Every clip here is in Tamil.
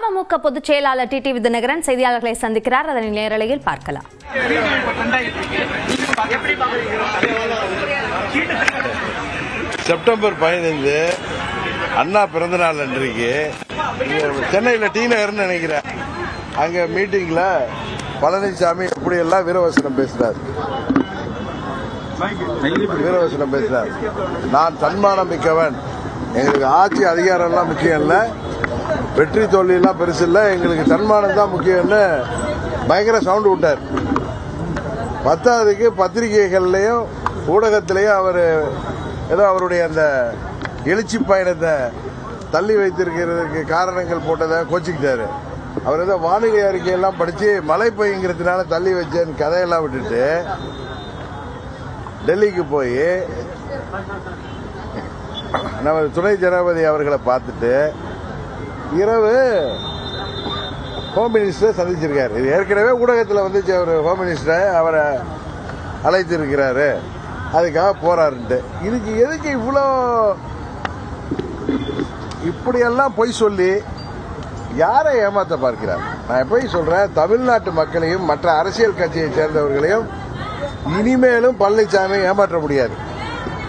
அமமுக பொதுச் செயலாளர் டிடிவி தினகரன் செய்தியாளர்களை சந்திக்கிறார். அதனை நேரலையில் பார்க்கலாம். செப்டம்பர் 15 அண்ணா பிறந்தநாள் அன்றைக்கு சென்னையில் டி நகர்னு நினைக்கிறேன், அங்க மீட்டிங்ல பழனிசாமி எப்படியெல்லாம் வீரவசனம் பேசுறார். நான் தன்மானம் மிக்கவன், எங்களுக்கு ஆட்சி அதிகாரம் எல்லாம் முக்கியம் இல்ல, வெற்றி தோல்வி எல்லாம் பெருசு இல்ல, எங்களுக்கு தன்மானம் தான் முக்கியம்னு பயங்கர சவுண்ட் விட்டார். பத்தாவதுக்கு பத்திரிகைகள்லயும் ஊடகத்திலையும் அவர் ஏதோ அவருடைய அந்த எழுச்சி பயணத்தை தள்ளி வைத்திருக்கிறதுக்கு காரணங்கள் போட்டதை கோச்சிக்கிட்டாரு. அவர் ஏதோ வானிலை அறிக்கையெல்லாம் படிச்சு மழை பெய்யுங்கிறதுனால தள்ளி வச்சேன்னு கதையெல்லாம் விட்டுட்டு டெல்லிக்கு போய் நமது துணை ஜனாதிபதி அவர்களை பார்த்துட்டு இரவு ஹோம் மினிஸ்டரை சந்திச்சிருக்காரு. இது ஏற்கனவே ஊடகத்தில் வந்துச்சு, அவர் ஹோம் மினிஸ்டரை அவரை அழைத்திருக்கிறாரு, அதுக்காக போறாருன்ட்டு. இதுக்கு எதுக்கு இவ்வளோ இப்படியெல்லாம் பொய் சொல்லி யாரை ஏமாத்த பார்க்கிறார்? நான் எப்பயும் சொல்றேன், தமிழ்நாட்டு மக்களையும் மற்ற அரசியல் கட்சியை சேர்ந்தவர்களையும் இனிமேலும் பழனிசாமி ஏமாற்ற முடியாது.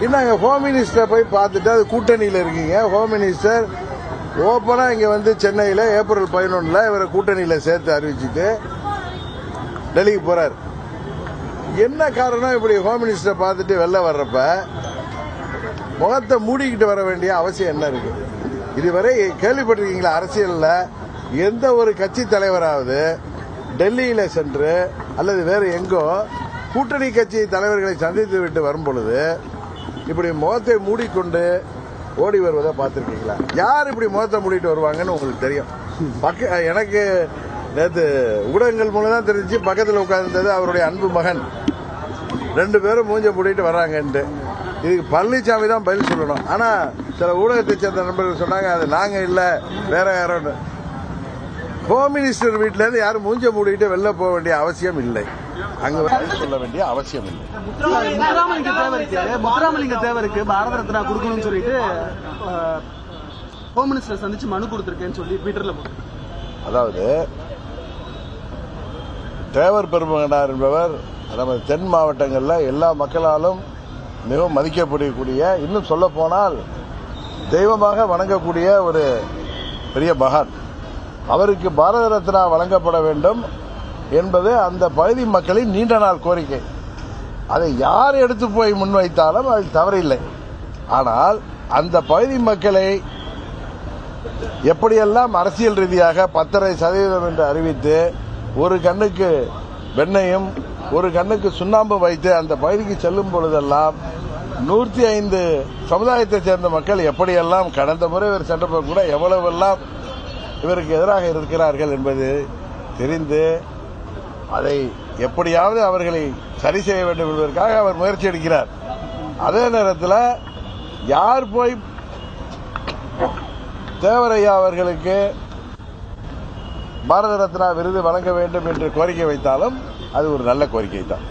இன்னும் ஹோம் மினிஸ்டரை போய் பார்த்துட்டு அது கூட்டணியில் இருக்கீங்க. ஹோம் மினிஸ்டர் ஓப்பனா இங்க வந்து சென்னையில் ஏப்ரல் 11 இவரை கூட்டணியில் சேர்த்து அறிவிச்சுட்டு டெல்லிக்கு போறாரு. என்ன காரணம்? இப்படி ஹோம் மினிஸ்டரை பார்த்துட்டு வெளில வர்றப்ப முகத்தை மூடிக்கிட்டு வர வேண்டிய அவசியம் என்ன இருக்கு? இதுவரை கேள்விப்பட்டிருக்கீங்களா? அரசியல்ல எந்த ஒரு கட்சி தலைவராவது டெல்லியில சென்று அல்லது வேறு எங்கோ கூட்டணி கட்சி தலைவர்களை சந்தித்து விட்டு வரும் பொழுது இப்படி முகத்தை மூடிக்கொண்டு ஓடி வருவதை பார்த்திருக்கீங்களா? யார் இப்படி முகத்தை மூடிட்டு வருவாங்கன்னு உங்களுக்கு தெரியும். எனக்கு நேற்று ஊடகங்கள் மூலம் தான் தெரிஞ்சு, பக்கத்தில் உட்கார்ந்தது அவருடைய அன்பு மகன், 2 பேரும் மூஞ்ச மூடிட்டு வர்றாங்கன்ட்டு. இதுக்கு பழனிசாமி தான் பதில் சொல்லணும். ஆனா சில ஊடகத்தை சேர்ந்த நண்பர்கள் சொன்னாங்க, அது நாங்க இல்ல வேற யாரும். ஹோம் மினிஸ்டர் வீட்டில இருந்து யாரும் மூஞ்ச மூடிட்டு வெளில போக வேண்டிய அவசியம் இல்லை, அங்க சொல்ல வேண்டிய அவசியம் இல்லை. முத்துராமலிங்க தேவருக்கு பாரத ரத்னா கொடுக்கணும்னு சொல்லிட்டு ஹோம் மினிஸ்டர் சந்திச்சு மனு கொடுத்திருக்கேன்னு சொல்லி ட்விட்டர்ல போட்டு. அதாவது தேவர் பெருமகனார் என்பவர் நமது தென் மாவட்டங்களில் எல்லா மக்களாலும் மிகவும் மதிக்கப்படக்கூடிய, இன்னும் சொல்ல போனால் தெய்வமாக வணங்கக்கூடிய ஒரு பெரிய மகான். அவருக்கு பாரத ரத்னா வழங்கப்பட வேண்டும் என்பது அந்த பகுதி மக்களின் நீண்ட நாள் கோரிக்கை. அதை யார் எடுத்து போய் முன்வைத்தாலும் அது தவறில்லை. ஆனால் அந்த பகுதி மக்களை எப்படியெல்லாம் அரசியல் ரீதியாக 10.5% என்று அறிவித்து ஒரு கண்ணுக்கு வெண்ணையும் ஒரு கண்ணுக்கு சுண்ணாம்பு வைத்து அந்த பகுதிக்கு செல்லும் பொழுதெல்லாம் 105 சமுதாயத்தை சேர்ந்த மக்கள் எப்படியெல்லாம் கடந்த முறை இவர் சென்றபோது கூட எவ்வளவெல்லாம் இவருக்கு எதிராக இருக்கிறார்கள் என்பது தெரிந்து அதை எப்படியாவது அவர்களை சரி செய்ய வேண்டும் என்பதற்காக அவர் முயற்சி எடுக்கிறார். அதே நேரத்தில் யார் போய் தேவரையா அவர்களுக்கு பாரத ரத்னா விருது வழங்க வேண்டும் என்று கோரிக்கை வைத்தாலும் அது ஒரு நல்ல கோரிக்கை தான்.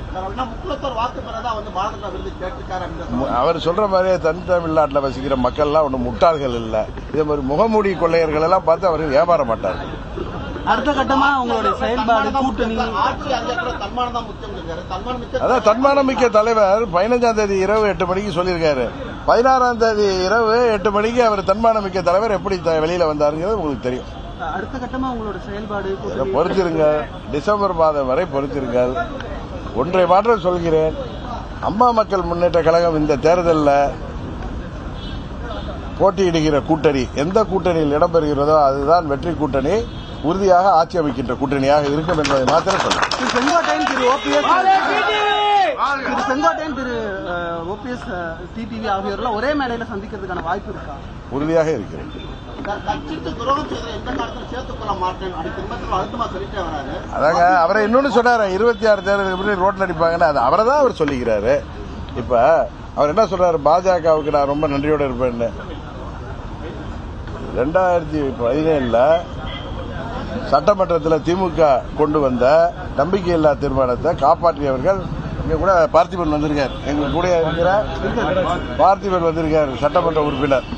அவர் சொல்ற மாதிரியே தன் தமிழ்நாட்டில் வசிக்கிற மக்கள்லாம் ஒன்றும் முட்டாள்கள் இல்லை. இதே மாதிரி முகமூடி கொள்ளையர்கள் எல்லாம் பார்த்து அவர்கள் ஏமாற மாட்டார்கள். அடுத்த கட்டமா உங்களுடைய செயல்பாடு கூட்டணி, அதான் தன்மானம் மிக்க தலைவர் 15ஆம் தேதி இரவு 8 மணிக்கு சொல்லியிருக்காரு. 16ஆம் தேதி இரவு 8 மணிக்கு அவர் தன்மானம் மிக்க தலைவர் எப்படி வெளியில வந்தாருங்கிறது உங்களுக்கு தெரியும். அடுத்த கட்டமா உங்களோட செயல்பாடு பொறுத்திருங்க, டிசம்பர் மாதம் வரை பொறுத்திருங்கள். ஒன்றை மாற்றம் சொல்கிறேன், அம்மா மக்கள் முன்னேற்ற கழகம் இந்த தேர்தலில் போட்டியிடுகிற கூட்டணி எந்த கூட்டணியில் இடம்பெறுகிறதோ அதுதான் வெற்றி கூட்டணி, உறுதியாக ஆட்சி அமைக்கின்ற கூட்டணியாக இருக்கும் என்பதை மாத்திரம் சொல்றேன். செங்கோட்டையன் திரு ஓபிஎஸ் டிடிவி ஆகியோரெல்லாம் ஒரே மேடையில சந்திக்கிறதுக்கான வாய்ப்பு இருக்கா? உறுதியாக இருக்கிறேன். அதாங்க அவரை இன்னொன்னு சொன்னாரு, 26 தேர்தலுக்கு ரோட்ல அடிப்பாங்கன்னு, அது அவரை தான் அவர் சொல்லிக்கிறாரு. இப்ப அவர் என்ன சொல்றாரு, பாஜகவுக்கு நான் ரொம்ப நன்றியோட இருப்பேன்னு. 2017 சட்டமன்றத்தில் திமுக கொண்டு வந்த நம்பிக்கையில்லா தீர்மானத்தை காப்பாற்றியவர்கள் இங்க கூட பார்த்திபன் வந்திருக்கார், எங்க கூட இருக்கிற பார்த்திபன் வந்திருக்கார், சட்டமன்ற உறுப்பினர்.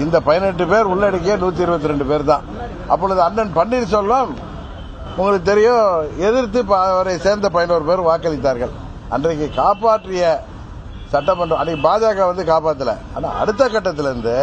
இந்த 18 பேர் உள்ளடக்கிய 122 பேர் தான். அப்பொழுது அண்ணன் பன்னீர்செல்வம் உங்களுக்கு தெரியும் எதிர்த்து அவரை சேர்ந்த 11 பேர் வாக்களித்தார்கள். அன்றைக்கு காப்பாற்றிய சட்டமன்றம் அன்னைக்கு பாஜக காப்பாற்றல. ஆனா அடுத்த கட்டத்திலிருந்து